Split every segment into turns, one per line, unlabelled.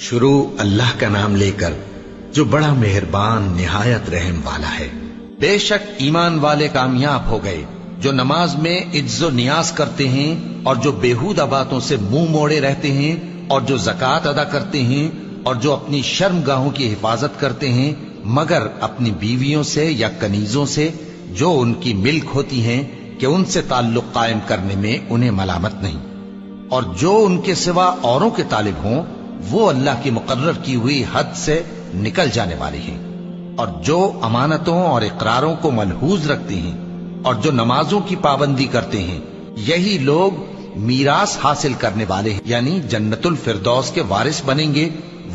شروع اللہ کا نام لے کر جو بڑا مہربان نہایت رحم والا ہے۔ بے شک ایمان والے کامیاب ہو گئے جو نماز میں عجز و نیاز کرتے ہیں اور جو بیہودہ باتوں سے منہ موڑے رہتے ہیں اور جو زکوٰۃ ادا کرتے ہیں اور جو اپنی شرم گاہوں کی حفاظت کرتے ہیں مگر اپنی بیویوں سے یا کنیزوں سے جو ان کی ملک ہوتی ہیں کہ ان سے تعلق قائم کرنے میں انہیں ملامت نہیں، اور جو ان کے سوا اوروں کے طالب ہوں وہ اللہ کی مقرر کی ہوئی حد سے نکل جانے والے ہیں، اور جو امانتوں اور اقراروں کو ملحوظ رکھتے ہیں اور جو نمازوں کی پابندی کرتے ہیں یہی لوگ میراث حاصل کرنے والے ہیں، یعنی جنت الفردوس کے وارث بنیں گے،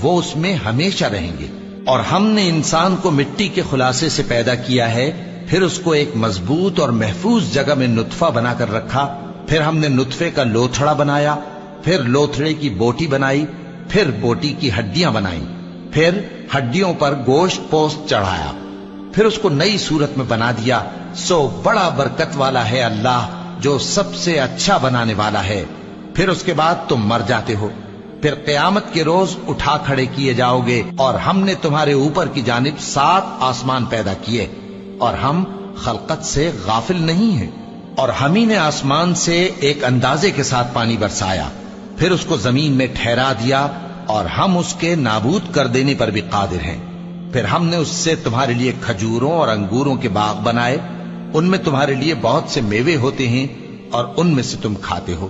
وہ اس میں ہمیشہ رہیں گے۔ اور ہم نے انسان کو مٹی کے خلاصے سے پیدا کیا ہے، پھر اس کو ایک مضبوط اور محفوظ جگہ میں نطفہ بنا کر رکھا، پھر ہم نے نطفے کا لوتھڑا بنایا، پھر لوتھڑے کی بوٹی بنائی، پھر بوٹی کی ہڈیاں بنائیں، پھر ہڈیوں پر گوشت پوست چڑھایا، پھر اس کو نئی صورت میں بنا دیا۔ سو بڑا برکت والا ہے اللہ جو سب سے اچھا بنانے والا ہے۔ پھر اس کے بعد تم مر جاتے ہو، پھر قیامت کے روز اٹھا کھڑے کیے جاؤ گے، اور ہم نے تمہارے اوپر کی جانب 7 آسمان پیدا کیے، اور ہم خلقت سے غافل نہیں ہیں۔ اور ہم ہی نے آسمان سے ایک اندازے کے ساتھ پانی برسایا، پھر اس کو زمین میں ٹھہرا دیا، اور ہم اس کے نابود کر دینے پر بھی قادر ہیں۔ پھر ہم نے اس سے تمہارے لیے کھجوروں اور انگوروں کے باغ بنائے، ان میں تمہارے لیے بہت سے میوے ہوتے ہیں اور ان میں سے تم کھاتے ہو۔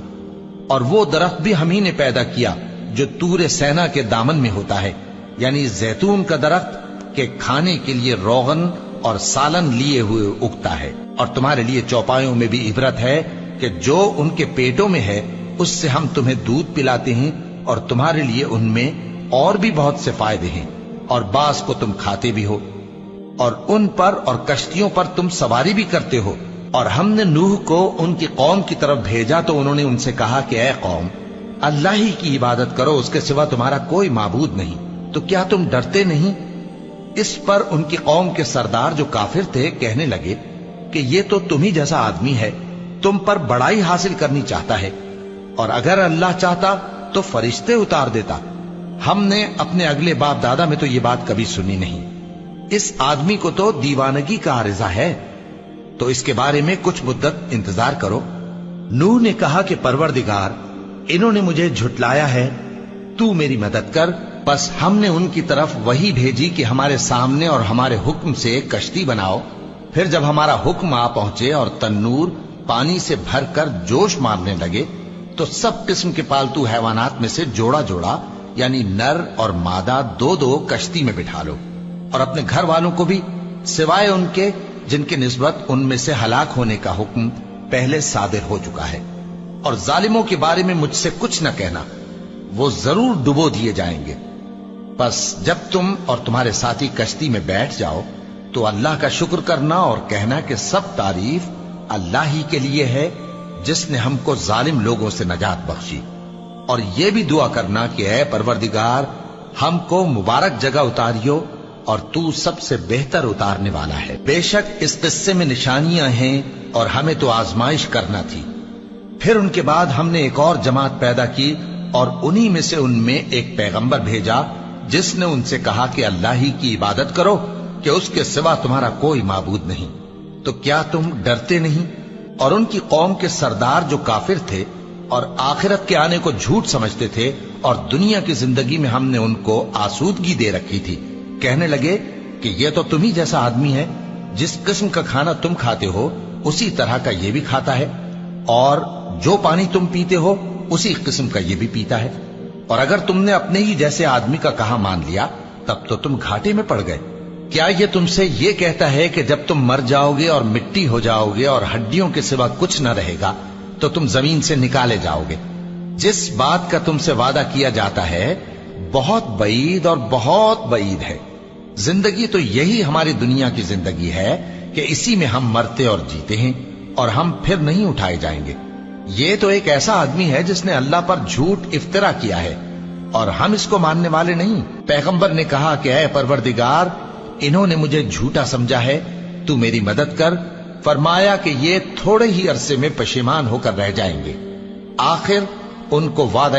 اور وہ درخت بھی ہم ہی نے پیدا کیا جو طور سینا کے دامن میں ہوتا ہے، یعنی زیتون کا درخت کہ کھانے کے لیے روغن اور سالن لیے ہوئے اگتا ہے۔ اور تمہارے لیے چوپایوں میں بھی عبرت ہے کہ جو ان کے پیٹوں میں ہے اس سے ہم تمہیں دودھ پلاتے ہیں، اور تمہارے لیے ان میں اور بھی بہت سے فائدے ہیں، اور بعض کو تم کھاتے بھی ہو، اور ان پر اور کشتیوں پر تم سواری بھی کرتے ہو۔ اور ہم نے نوح کو ان کی قوم کی طرف بھیجا تو انہوں نے ان سے کہا کہ اے قوم، اللہ ہی کی عبادت کرو، اس کے سوا تمہارا کوئی معبود نہیں، تو کیا تم ڈرتے نہیں؟ اس پر ان کی قوم کے سردار جو کافر تھے کہنے لگے کہ یہ تو تم ہی جیسا آدمی ہے، تم پر بڑائی حاصل کرنی چاہتا ہے، اور اگر اللہ چاہتا تو فرشتے اتار دیتا۔ ہم نے اپنے اگلے باپ دادا میں تو یہ بات کبھی سنی نہیں، اس آدمی کو تو دیوانگی کا عارضہ ہے، تو اس کے بارے میں کچھ مدت انتظار کرو۔ نوح نے کہا کہ پروردگار، انہوں نے مجھے جھٹلایا ہے، تو میری مدد کر۔ پس ہم نے ان کی طرف وحی بھیجی کہ ہمارے سامنے اور ہمارے حکم سے ایک کشتی بناؤ۔ پھر جب ہمارا حکم آ پہنچے اور تنور پانی سے بھر کر جوش مارنے لگے تو سب قسم کے پالتو حیوانات میں سے جوڑا جوڑا یعنی نر اور مادہ 2 کشتی میں بٹھا لو، اور اپنے گھر والوں کو بھی سوائے ان کے جن کی نسبت ان میں سے ہلاک ہونے کا حکم پہلے صادر ہو چکا ہے۔ اور ظالموں کے بارے میں مجھ سے کچھ نہ کہنا، وہ ضرور ڈبو دیے جائیں گے۔ بس جب تم اور تمہارے ساتھی کشتی میں بیٹھ جاؤ تو اللہ کا شکر کرنا اور کہنا کہ سب تعریف اللہ ہی کے لیے ہے جس نے ہم کو ظالم لوگوں سے نجات بخشی۔ اور یہ بھی دعا کرنا کہ اے پروردگار، ہم کو مبارک جگہ اتاریو، اور تو سب سے بہتر اتارنے والا ہے۔ بے شک اس قصے میں نشانیاں ہیں اور ہمیں تو آزمائش کرنا تھی۔ پھر ان کے بعد ہم نے ایک اور جماعت پیدا کی، اور انہی میں سے ان میں ایک پیغمبر بھیجا جس نے ان سے کہا کہ اللہ ہی کی عبادت کرو کہ اس کے سوا تمہارا کوئی معبود نہیں، تو کیا تم ڈرتے نہیں؟ اور ان کی قوم کے سردار جو کافر تھے اور آخرت کے آنے کو جھوٹ سمجھتے تھے، اور دنیا کی زندگی میں ہم نے ان کو آسودگی دے رکھی تھی، کہنے لگے کہ یہ تو تم ہی جیسا آدمی ہے، جس قسم کا کھانا تم کھاتے ہو اسی طرح کا یہ بھی کھاتا ہے، اور جو پانی تم پیتے ہو اسی قسم کا یہ بھی پیتا ہے، اور اگر تم نے اپنے ہی جیسے آدمی کا کہا مان لیا تب تو تم گھاٹے میں پڑ گئے۔ کیا یہ تم سے یہ کہتا ہے کہ جب تم مر جاؤ گے اور مٹی ہو جاؤ گے اور ہڈیوں کے سوا کچھ نہ رہے گا تو تم زمین سے نکالے جاؤ گے؟ جس بات کا تم سے وعدہ کیا جاتا ہے بہت بعید اور بہت بعید ہے۔ زندگی تو یہی ہماری دنیا کی زندگی ہے کہ اسی میں ہم مرتے اور جیتے ہیں، اور ہم پھر نہیں اٹھائے جائیں گے۔ یہ تو ایک ایسا آدمی ہے جس نے اللہ پر جھوٹ افطرا کیا ہے، اور ہم اس کو ماننے والے نہیں۔ پیغمبر نے کہا کہ اے پروردگار، انہوں نے مجھے جھوٹا سمجھا ہے، تو میری مدد کر۔ فرمایا کہ یہ تھوڑے ہی عرصے میں پشیمان ہو کر رہ جائیں گے، آخر ان کو وعدہ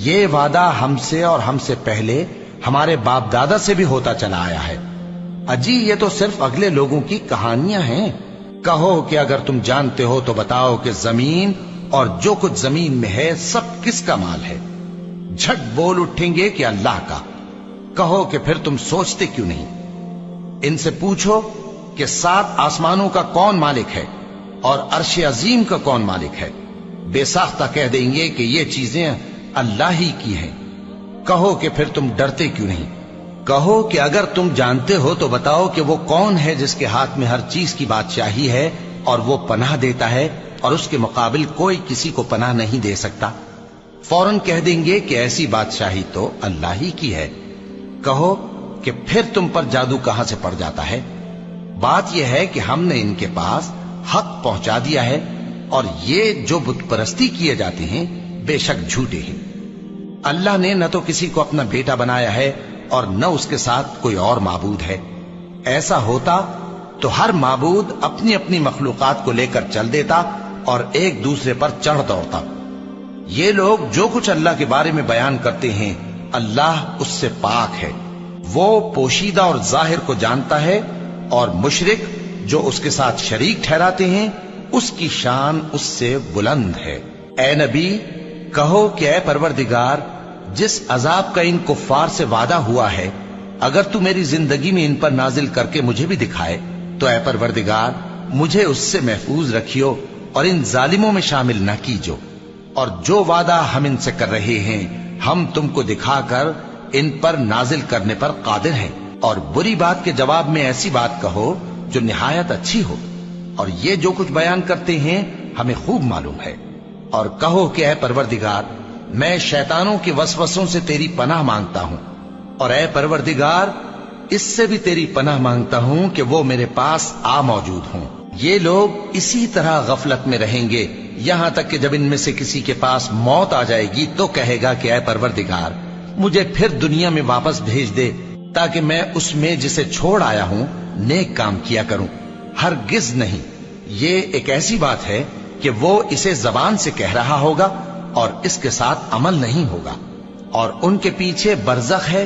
یہ وعدہ ہم سے اور ہم سے پہلے ہمارے باپ دادا سے بھی ہوتا چلا آیا ہے۔ اجی یہ تو صرف اگلے لوگوں کی کہانیاں ہیں۔ کہو کہ اگر تم جانتے ہو تو بتاؤ کہ زمین اور جو کچھ زمین میں ہے سب کس کا مال ہے؟ جھٹ بول اٹھیں گے کہ اللہ کا۔ کہو کہ پھر تم سوچتے کیوں نہیں؟ ان سے پوچھو کہ 7 آسمانوں کا کون مالک ہے اور عرش عظیم کا کون مالک ہے؟ بے ساختہ کہہ دیں گے کہ یہ چیزیں اللہ ہی کی ہیں۔ کہو کہ پھر تم ڈرتے کیوں نہیں؟ کہو کہ اگر تم جانتے ہو تو بتاؤ کہ وہ کون ہے جس کے ہاتھ میں ہر چیز کی بادشاہی ہے اور وہ پناہ دیتا ہے اور اس کے مقابل کوئی کسی کو پناہ نہیں دے سکتا؟ فوراً کہہ دیں گے کہ ایسی بادشاہی تو اللہ ہی کی ہے۔ کہو کہ پھر تم پر جادو کہاں سے پڑ جاتا ہے؟ بات یہ ہے کہ ہم نے ان کے پاس حق پہنچا دیا ہے اور یہ جو بت پرستی کیے جاتے ہیں بے شک جھوٹے ہیں۔ اللہ نے نہ تو کسی کو اپنا بیٹا بنایا ہے اور نہ اس کے ساتھ کوئی اور معبود ہے۔ ایسا ہوتا تو ہر معبود اپنی اپنی مخلوقات کو لے کر چل دیتا اور ایک دوسرے پر چڑھ دوڑتا۔ یہ لوگ جو کچھ اللہ کے بارے میں بیان کرتے ہیں اللہ اس سے پاک ہے، وہ پوشیدہ اور ظاہر کو جانتا ہے، اور مشرک جو اس کے ساتھ شریک ٹھہراتے ہیں اس کی شان اس سے بلند ہے۔ اے نبی کہو کہ اے پروردگار، جس عذاب کا ان کفار سے وعدہ ہوا ہے اگر تو میری زندگی میں ان پر نازل کر کے مجھے بھی دکھائے تو اے پروردگار مجھے اس سے محفوظ رکھیو اور ان ظالموں میں شامل نہ کیجو، اور جو وعدہ ہم ان سے کر رہے ہیں ہم تم کو دکھا کر ان پر نازل کرنے پر قادر ہیں، اور بری بات کے جواب میں ایسی بات کہو جو نہایت اچھی ہو، اور یہ جو کچھ بیان کرتے ہیں ہمیں خوب معلوم ہے۔ اور کہو کہ اے پروردگار میں شیطانوں کے وسوسوں سے تیری پناہ مانگتا ہوں، اور اے پروردگار اس سے بھی تیری پناہ مانگتا ہوں کہ وہ میرے پاس آ موجود ہوں۔ یہ لوگ اسی طرح غفلت میں رہیں گے یہاں تک کہ جب ان میں سے کسی کے پاس موت آ جائے گی تو کہے گا کہ اے پروردگار مجھے پھر دنیا میں واپس بھیج دے تاکہ میں اس میں جسے چھوڑ آیا ہوں نیک کام کیا کروں۔ ہرگز نہیں، یہ ایک ایسی بات ہے کہ وہ اسے زبان سے کہہ رہا ہوگا اور اس کے ساتھ عمل نہیں ہوگا، اور ان کے پیچھے برزخ ہے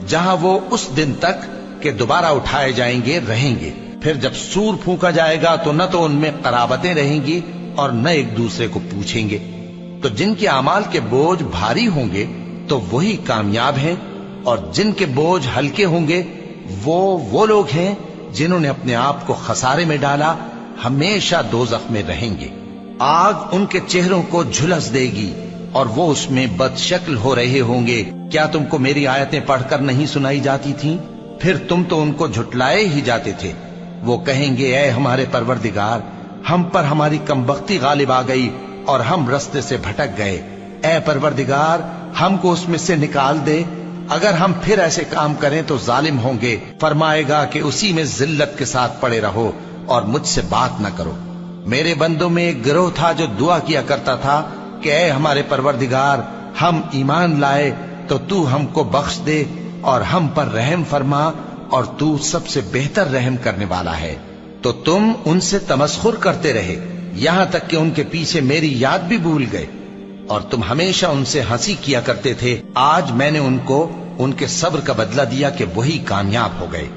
جہاں وہ اس دن تک کہ دوبارہ اٹھائے جائیں گے رہیں گے۔ پھر جب سور پھونکا جائے گا تو نہ تو ان میں قرابتیں رہیں گی اور نہ ایک دوسرے کو پوچھیں گے۔ تو جن کے اعمال کے بوجھ بھاری ہوں گے تو وہی کامیاب ہیں، اور جن کے بوجھ ہلکے ہوں گے وہ لوگ ہیں جنہوں نے اپنے آپ کو خسارے میں ڈالا، ہمیشہ دوزخ میں رہیں گے۔ آگ ان کے چہروں کو جھلس دے گی اور وہ اس میں بد شکل ہو رہے ہوں گے۔ کیا تم کو میری آیتیں پڑھ کر نہیں سنائی جاتی تھیں؟ پھر تم تو ان کو جھٹلائے ہی جاتے تھے۔ وہ کہیں گے اے ہمارے پروردگار ہم پر ہماری کمبختی غالب آ گئی اور ہم رستے سے بھٹک گئے، اے پروردگار ہم کو اس میں سے نکال دے، اگر ہم پھر ایسے کام کریں تو ظالم ہوں گے۔ فرمائے گا کہ اسی میں ذلت کے ساتھ پڑے رہو اور مجھ سے بات نہ کرو۔ میرے بندوں میں ایک گروہ تھا جو دعا کیا کرتا تھا کہ اے ہمارے پروردگار ہم ایمان لائے تو تو ہم کو بخش دے اور ہم پر رحم فرما، اور تو سب سے بہتر رحم کرنے والا ہے۔ تو تم ان سے تمسخر کرتے رہے یہاں تک کہ ان کے پیچھے میری یاد بھی بھول گئے، اور تم ہمیشہ ان سے ہنسی کیا کرتے تھے۔ آج میں نے ان کو ان کے صبر کا بدلہ دیا کہ وہی کامیاب ہو گئے۔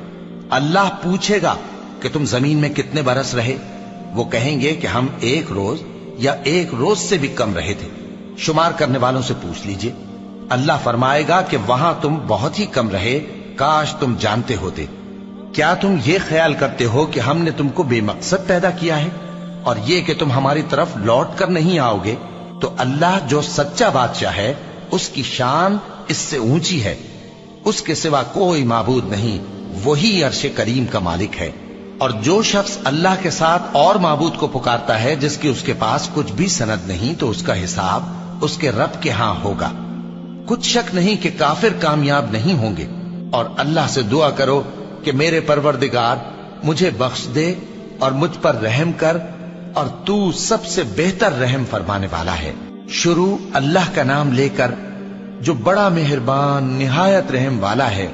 اللہ پوچھے گا کہ تم زمین میں کتنے برس رہے؟ وہ کہیں گے کہ ہم 1 روز یا 1 روز سے بھی کم رہے تھے، شمار کرنے والوں سے پوچھ لیجئے۔ اللہ فرمائے گا کہ وہاں تم بہت ہی کم رہے، کاش تم جانتے ہوتے۔ کیا تم یہ خیال کرتے ہو کہ ہم نے تم کو بے مقصد پیدا کیا ہے اور یہ کہ تم ہماری طرف لوٹ کر نہیں آؤ گے؟ تو اللہ جو سچا بادشاہ ہے اس کی شان اس سے اونچی ہے، اس کے سوا کوئی معبود نہیں، وہی عرش کریم کا مالک ہے۔ اور جو شخص اللہ کے ساتھ اور معبود کو پکارتا ہے جس کی اس کے پاس کچھ بھی سند نہیں تو اس کا حساب اس کے رب کے ہاں ہوگا۔ کچھ شک نہیں کہ کافر کامیاب نہیں ہوں گے، اور اللہ سے دعا کرو کہ میرے پروردگار مجھے بخش دے اور مجھ پر رحم کر، اور تو سب سے بہتر رحم فرمانے والا ہے۔ شروع اللہ کا نام لے کر جو بڑا مہربان نہایت رحم والا ہے۔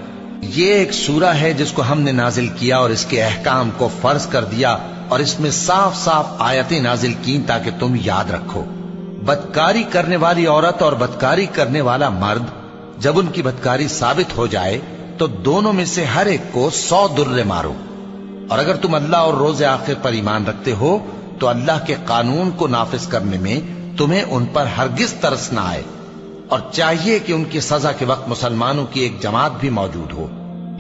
یہ ایک سورہ ہے جس کو ہم نے نازل کیا اور اس کے احکام کو فرض کر دیا، اور اس میں صاف صاف آیتیں نازل کی تاکہ تم یاد رکھو۔ بدکاری کرنے والی عورت اور بدکاری کرنے والا مرد جب ان کی بدکاری ثابت ہو جائے تو دونوں میں سے ہر ایک کو 100 درے مارو. اور اگر تم اللہ اور روز آخر پر ایمان رکھتے ہو تو اللہ کے قانون کو نافذ کرنے میں تمہیں ان پر ہرگز ترس نہ آئے، اور چاہیے کہ ان کی سزا کے وقت مسلمانوں کی ایک جماعت بھی موجود ہو.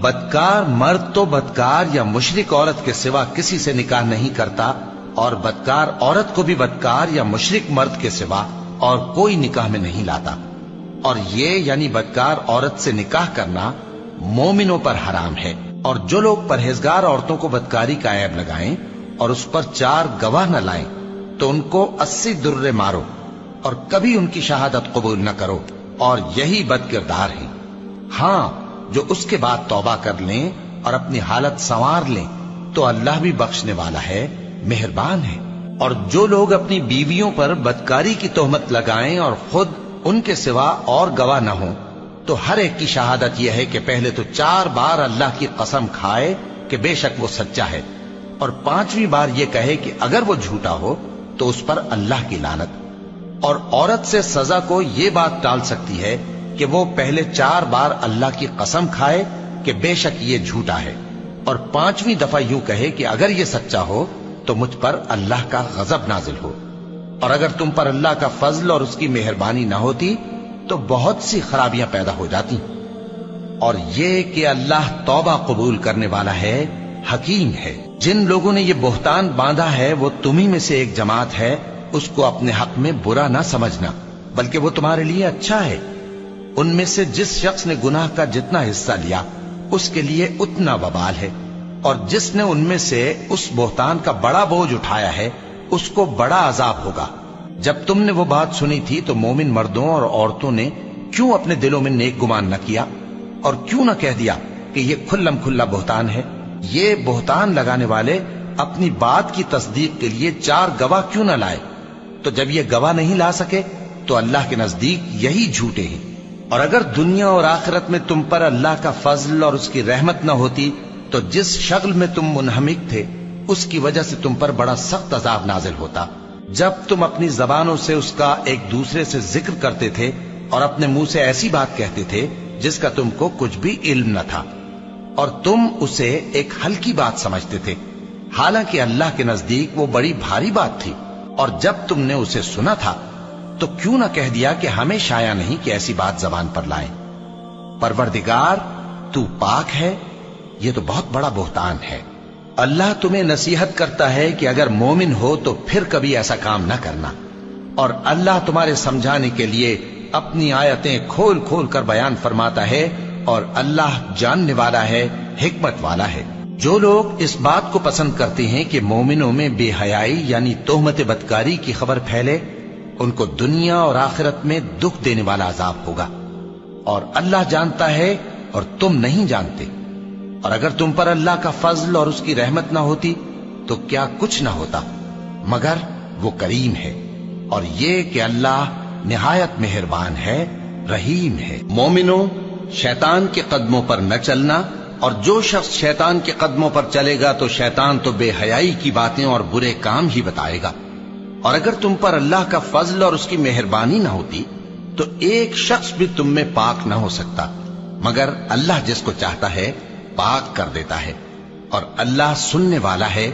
بدکار مرد تو بدکار یا مشرک عورت کے سوا کسی سے نکاح نہیں کرتا، اور بدکار عورت کو بھی بدکار یا مشرک مرد کے سوا اور کوئی نکاح میں نہیں لاتا. اور یہ یعنی بدکار عورت سے نکاح کرنا مومنوں پر حرام ہے. اور جو لوگ پرہیزگار عورتوں کو بدکاری کا عیب لگائیں اور اس پر 4 گواہ نہ لائیں تو ان کو 80 درے مارو، اور کبھی ان کی شہادت قبول نہ کرو، اور یہی بد کردار ہیں. ہاں، جو اس کے بعد توبہ کر لیں اور اپنی حالت سنوار لیں تو اللہ بھی بخشنے والا ہے، مہربان ہے. اور جو لوگ اپنی بیویوں پر بدکاری کی تہمت لگائیں اور خود ان کے سوا اور گواہ نہ ہوں تو ہر ایک کی شہادت یہ ہے کہ پہلے تو 4 بار اللہ کی قسم کھائے کہ بے شک وہ سچا ہے، اور 5ویں بار یہ کہے کہ اگر وہ جھوٹا ہو تو اس پر اللہ کی لعنت. اور عورت سے سزا کو یہ بات ٹال سکتی ہے کہ وہ پہلے 4 بار اللہ کی قسم کھائے کہ بے شک یہ جھوٹا ہے، اور 5ویں دفعہ یوں کہے کہ اگر یہ سچا ہو تو مجھ پر اللہ کا غضب نازل ہو. اور اگر تم پر اللہ کا فضل اور اس کی مہربانی نہ ہوتی تو بہت سی خرابیاں پیدا ہو جاتی. اور یہ کہ اللہ توبہ قبول کرنے والا ہے، حکیم ہے. جن لوگوں نے یہ بہتان باندھا ہے وہ تمہیں میں سے ایک جماعت ہے، اس کو اپنے حق میں برا نہ سمجھنا، بلکہ وہ تمہارے لیے اچھا ہے. ان میں سے جس شخص نے گناہ کا جتنا حصہ لیا اس کے لیے اتنا وبال ہے، اور جس نے ان میں سے اس بہتان کا بڑا بوجھ اٹھایا ہے اس کو بڑا عذاب ہوگا. جب تم نے وہ بات سنی تھی تو مومن مردوں اور عورتوں نے کیوں اپنے دلوں میں نیک گمان نہ کیا، اور کیوں نہ کہہ دیا کہ یہ کھلم کھلا بہتان ہے؟ یہ بہتان لگانے والے اپنی بات کی تصدیق کے لیے 4 گواہ کیوں نہ لائے؟ تو جب یہ گواہ نہیں لا سکے تو اللہ کے نزدیک یہی جھوٹے ہیں. اور اگر دنیا اور آخرت میں تم پر اللہ کا فضل اور اس کی رحمت نہ ہوتی تو جس شغل میں تم منہمک تھے اس کی وجہ سے تم پر بڑا سخت عذاب نازل ہوتا. جب تم اپنی زبانوں سے اس کا ایک دوسرے سے ذکر کرتے تھے اور اپنے منہ سے ایسی بات کہتے تھے جس کا تم کو کچھ بھی علم نہ تھا، اور تم اسے ایک ہلکی بات سمجھتے تھے، حالانکہ اللہ کے نزدیک وہ بڑی بھاری بات تھی. اور جب تم نے اسے سنا تھا تو کیوں نہ کہہ دیا کہ ہمیں شایع نہیں کہ ایسی بات زبان پر لائیں. پروردگار تو پاک ہے، یہ تو بہت بڑا بہتان ہے. اللہ تمہیں نصیحت کرتا ہے کہ اگر مومن ہو تو پھر کبھی ایسا کام نہ کرنا، اور اللہ تمہارے سمجھانے کے لیے اپنی آیتیں کھول کھول کر بیان فرماتا ہے، اور اللہ جاننے والا ہے، حکمت والا ہے. جو لوگ اس بات کو پسند کرتے ہیں کہ مومنوں میں بے حیائی یعنی تہمت بدکاری کی خبر پھیلے، ان کو دنیا اور آخرت میں دکھ دینے والا عذاب ہوگا. اور اللہ جانتا ہے اور تم نہیں جانتے. اور اگر تم پر اللہ کا فضل اور اس کی رحمت نہ ہوتی تو کیا کچھ نہ ہوتا، مگر وہ کریم ہے. اور یہ کہ اللہ نہایت مہربان ہے، رحیم ہے. مومنوں، شیطان کے قدموں پر نہ چلنا، اور جو شخص شیطان کے قدموں پر چلے گا تو شیطان تو بے حیائی کی باتیں اور برے کام ہی بتائے گا. اور اگر تم پر اللہ کا فضل اور اس کی مہربانی نہ ہوتی تو ایک شخص بھی تم میں پاک نہ ہو سکتا، مگر اللہ جس کو چاہتا ہے پاک کر دیتا ہے. اور اللہ سننے والا ہے،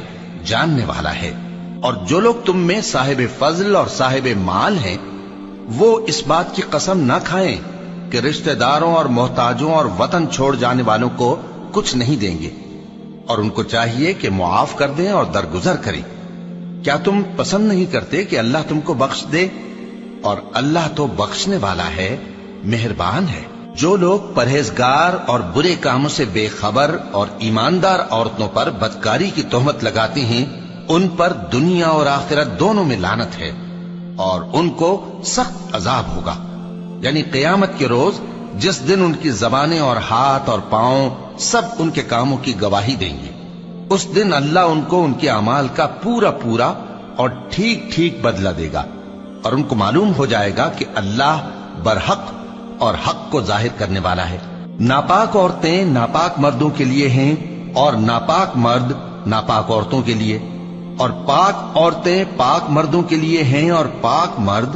جاننے والا ہے. اور جو لوگ تم میں صاحب فضل اور صاحب مال ہیں وہ اس بات کی قسم نہ کھائیں کہ رشتہ داروں اور محتاجوں اور وطن چھوڑ جانے والوں کو کچھ نہیں دیں گے، اور ان کو چاہیے کہ معاف کر دیں اور درگزر کریں. کیا تم پسند نہیں کرتے کہ اللہ تم کو بخش دے؟ اور اللہ تو بخشنے والا ہے، مہربان ہے. جو لوگ پرہیزگار اور برے کاموں سے بے خبر اور ایماندار عورتوں پر بدکاری کی تہمت لگاتے ہیں ان پر دنیا اور آخرت دونوں میں لعنت ہے، اور ان کو سخت عذاب ہوگا. یعنی قیامت کے روز جس دن ان کی زبانیں اور ہاتھ اور پاؤں سب ان کے کاموں کی گواہی دیں گے، اس دن اللہ ان کو ان کے اعمال کا پورا پورا اور ٹھیک ٹھیک بدلہ دے گا، اور ان کو معلوم ہو جائے گا کہ اللہ برحق اور حق کو ظاہر کرنے والا ہے. ناپاک عورتیں ناپاک مردوں کے لیے ہیں اور ناپاک مرد ناپاک عورتوں کے لیے، اور پاک عورتیں پاک مردوں کے لیے ہیں اور پاک مرد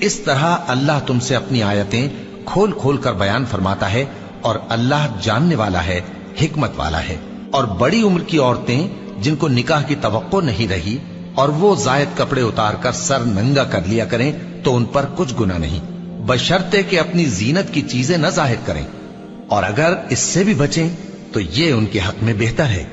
اس طرح اللہ تم سے اپنی آیتیں کھول کھول کر بیان فرماتا ہے، اور اللہ جاننے والا ہے، حکمت والا ہے۔ اور بڑی عمر کی عورتیں جن کو نکاح کی توقع نہیں رہی اور وہ زائد کپڑے اتار کر سر ننگا کر لیا کریں تو ان پر کچھ گناہ نہیں، بشرطے کہ اپنی زینت کی چیزیں نہ ظاہر کریں، اور اگر اس سے بھی بچیں تو یہ ان کے حق میں بہتر ہے،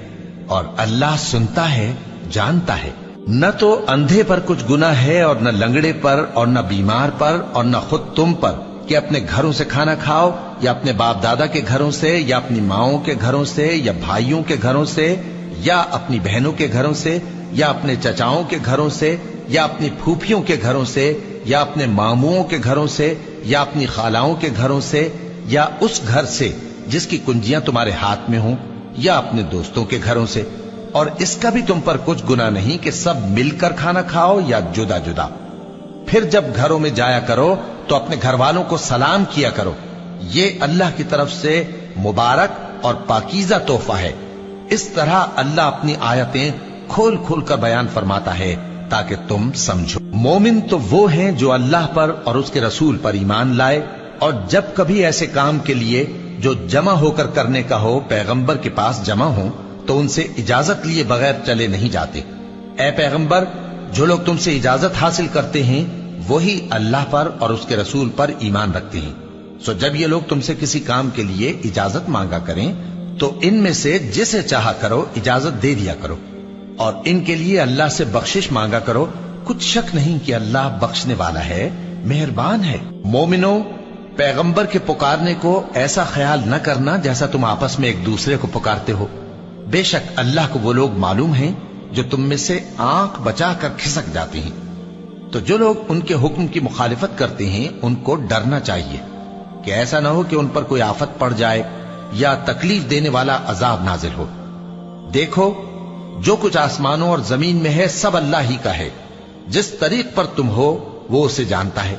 اور اللہ سنتا ہے، جانتا ہے۔ نہ تو اندھے پر کچھ گناہ ہے، اور نہ لنگڑے پر، اور نہ بیمار پر، اور نہ خود تم پر کہ اپنے گھروں سے کھانا کھاؤ، یا اپنے باپ دادا کے گھروں سے، یا اپنی ماؤں کے گھروں سے، یا بھائیوں کے گھروں سے، یا اپنی بہنوں کے گھروں سے، یا اپنے چچاؤں کے گھروں سے، یا اپنی پھوپھیوں کے گھروں سے، یا اپنے ماموؤں کے گھروں سے، یا اپنی خالاؤں کے گھروں سے، یا اس گھر سے جس کی کنجیاں تمہارے ہاتھ میں ہوں، یا اپنے دوستوں کے گھروں سے۔ اور اس کا بھی تم پر کچھ گناہ نہیں کہ سب مل کر کھانا کھاؤ یا جدا جدا۔ پھر جب گھروں میں جایا کرو تو اپنے گھر والوں کو سلام کیا کرو، یہ اللہ کی طرف سے مبارک اور پاکیزہ تحفہ ہے۔ اس طرح اللہ اپنی آیتیں کھول کھول کر بیان فرماتا ہے تاکہ تم سمجھو۔ مومن تو وہ ہیں جو اللہ پر اور اس کے رسول پر ایمان لائے، اور جب کبھی ایسے کام کے لیے جو جمع ہو کر کرنے کا ہو پیغمبر کے پاس جمع ہوں تو ان سے اجازت لیے بغیر چلے نہیں جاتے۔ اے پیغمبر، جو لوگ تم سے اجازت حاصل کرتے ہیں وہی اللہ پر اور اس کے رسول پر ایمان رکھتے ہیں، سو جب یہ لوگ تم سے کسی کام کے لیے اجازت مانگا کریں تو ان میں سے جسے چاہا کرو اجازت دے دیا کرو، اور ان کے لیے اللہ سے بخشش مانگا کرو، کچھ شک نہیں کہ اللہ بخشنے والا ہے، مہربان ہے۔ مومنو، پیغمبر کے پکارنے کو ایسا خیال نہ کرنا جیسا تم آپس میں ایک دوسرے کو پکارتے ہو، بے شک اللہ کو وہ لوگ معلوم ہیں جو تم میں سے آنکھ بچا کر کھسک جاتے ہیں۔ تو جو لوگ ان کے حکم کی مخالفت کرتے ہیں ان کو ڈرنا چاہیے کہ ایسا نہ ہو کہ ان پر کوئی آفت پڑ جائے یا تکلیف دینے والا عذاب نازل ہو۔ دیکھو، جو کچھ آسمانوں اور زمین میں ہے سب اللہ ہی کا ہے، جس طریق پر تم ہو وہ اسے جانتا ہے،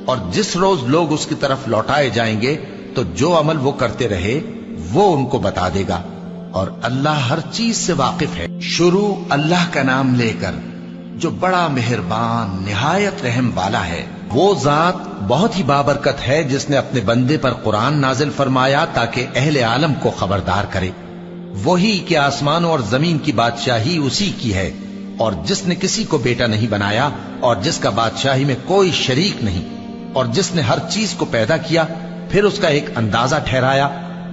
اور جس روز لوگ اس کی طرف لوٹائے جائیں گے تو جو عمل وہ کرتے رہے وہ ان کو بتا دے گا، اور اللہ ہر چیز سے واقف ہے۔ شروع اللہ کا نام لے کر جو بڑا مہربان نہایت رحم والا ہے۔ وہ ذات بہت ہی بابرکت ہے جس نے اپنے بندے پر قرآن نازل فرمایا تاکہ اہل عالم کو خبردار کرے۔ وہی کہ آسمانوں اور زمین کی بادشاہی اسی کی ہے، اور جس نے کسی کو بیٹا نہیں بنایا، اور جس کا بادشاہی میں کوئی شریک نہیں، اور جس نے ہر چیز کو پیدا کیا پھر اس کا ایک اندازہ ٹھہرایا،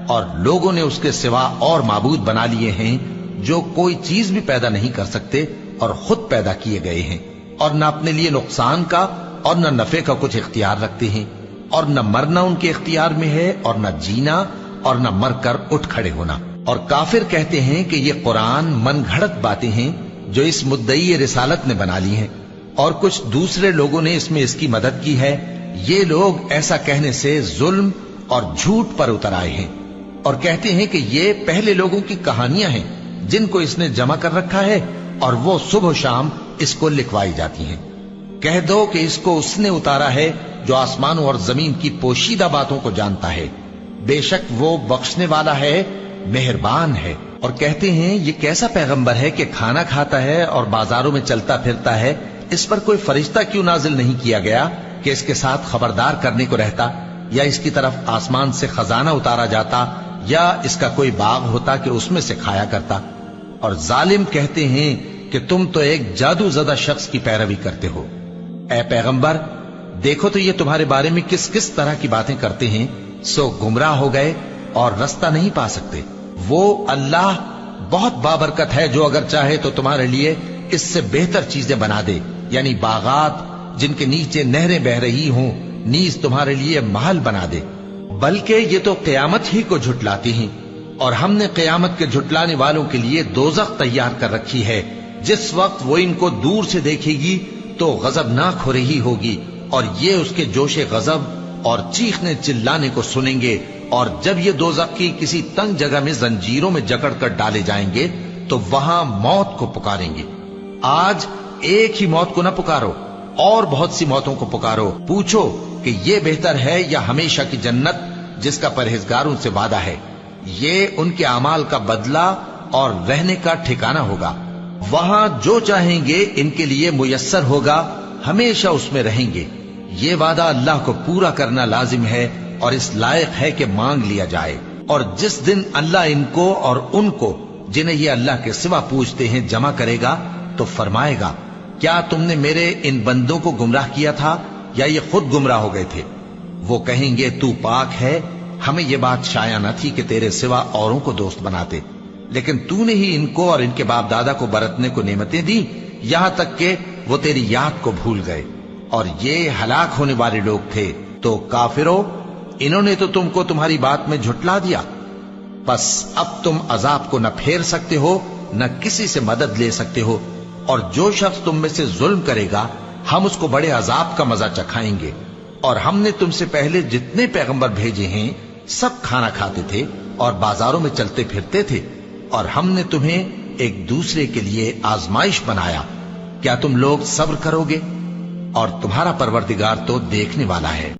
اور لوگوں نے اس کے سوا اور معبود بنا لیے ہیں جو کوئی چیز بھی پیدا نہیں کر سکتے اور خود پیدا کیے گئے ہیں، اور نہ اپنے لیے نقصان کا اور نہ نفع کا کچھ اختیار رکھتے ہیں، اور نہ مرنا ان کے اختیار میں ہے اور نہ جینا اور نہ مر کر اٹھ کھڑے ہونا۔ اور کافر کہتے ہیں کہ یہ قرآن من گھڑت باتیں ہیں جو اس مدعی رسالت نے بنا لی ہیں، اور کچھ دوسرے لوگوں نے اس میں اس کی مدد کی ہے۔ یہ لوگ ایسا کہنے سے ظلم اور جھوٹ پر اتر آئے ہیں، اور کہتے ہیں کہ یہ پہلے لوگوں کی کہانیاں ہیں جن کو اس نے جمع کر رکھا ہے، اور وہ صبح و شام اس کو لکھوائی جاتی ہیں۔ کہہ دو کہ اس کو اس نے اتارا ہے جو آسمانوں اور زمین کی پوشیدہ باتوں کو جانتا ہے، بے شک وہ بخشنے والا ہے، مہربان ہے۔ اور کہتے ہیں یہ کیسا پیغمبر ہے کہ کھانا کھاتا ہے اور بازاروں میں چلتا پھرتا ہے، اس پر کوئی فرشتہ کیوں نازل نہیں کیا گیا کہ اس کے ساتھ خبردار کرنے کو رہتا، یا اس کی طرف آسمان سے خزانہ اتارا جاتا، یا اس کا کوئی باغ ہوتا کہ اس میں سے کھایا کرتا۔ اور ظالم کہتے ہیں کہ تم تو ایک جادو زدہ شخص کی پیروی کرتے ہو۔ اے پیغمبر، دیکھو تو یہ تمہارے بارے میں کس کس طرح کی باتیں کرتے ہیں، سو گمراہ ہو گئے اور رستہ نہیں پا سکتے۔ وہ اللہ بہت بابرکت ہے جو اگر چاہے تو تمہارے لیے اس سے بہتر چیزیں بنا دے، یعنی باغات جن کے نیچے نہریں بہ رہی ہوں، نیز تمہارے لیے محل بنا دے۔ بلکہ یہ تو قیامت ہی کو جھٹلاتی ہیں، اور ہم نے قیامت کے جھٹلانے والوں کے لیے دوزخ تیار کر رکھی ہے، جس وقت وہ ان کو دور سے دیکھے گی تو غضبناک ہو رہی ہوگی، اور یہ اس کے جوش غضب اور چیخنے چلانے کو سنیں گے۔ اور جب یہ دوزخ کی کسی تنگ جگہ میں زنجیروں میں جکڑ کر ڈالے جائیں گے تو وہاں موت کو پکاریں گے۔ آج ایک ہی موت کو نہ پکارو، اور بہت سی موتوں کو پکارو، پوچھو کہ یہ بہتر ہے یا ہمیشہ کی جنت جس کا پرہیزگاروں سے وعدہ ہے، یہ ان کے اعمال کا بدلہ اور رہنے کا ٹھکانہ ہوگا۔ وہاں جو چاہیں گے ان کے لیے میسر ہوگا، ہمیشہ اس میں رہیں گے۔ یہ وعدہ اللہ کو پورا کرنا لازم ہے اور اس لائق ہے کہ مانگ لیا جائے۔ اور جس دن اللہ ان کو اور ان کو جنہیں یہ اللہ کے سوا پوجتے ہیں جمع کرے گا تو فرمائے گا، کیا تم نے میرے ان بندوں کو گمراہ کیا تھا یا یہ خود گمراہ ہو گئے تھے؟ وہ کہیں گے تو پاک ہے، ہمیں یہ بات شایع نہ تھی کہ تیرے سوا اوروں کو دوست بناتے، لیکن تو نے ہی ان کو اور ان کے باپ دادا کو برتنے کو نعمتیں دی، یہاں تک کہ وہ تیری یاد کو بھول گئے، اور یہ ہلاک ہونے والے لوگ تھے۔ تو کافرو، انہوں نے تو تم کو تمہاری بات میں جھٹلا دیا، بس اب تم عذاب کو نہ پھیر سکتے ہو نہ کسی سے مدد لے سکتے ہو، اور جو شخص تم میں سے ظلم کرے گا ہم اس کو بڑے عذاب کا مزہ چکھائیں گے۔ اور ہم نے تم سے پہلے جتنے پیغمبر بھیجے ہیں سب کھانا کھاتے تھے اور بازاروں میں چلتے پھرتے تھے، اور ہم نے تمہیں ایک دوسرے کے لیے آزمائش بنایا، کیا تم لوگ صبر کرو گے؟ اور تمہارا پروردگار تو دیکھنے والا ہے۔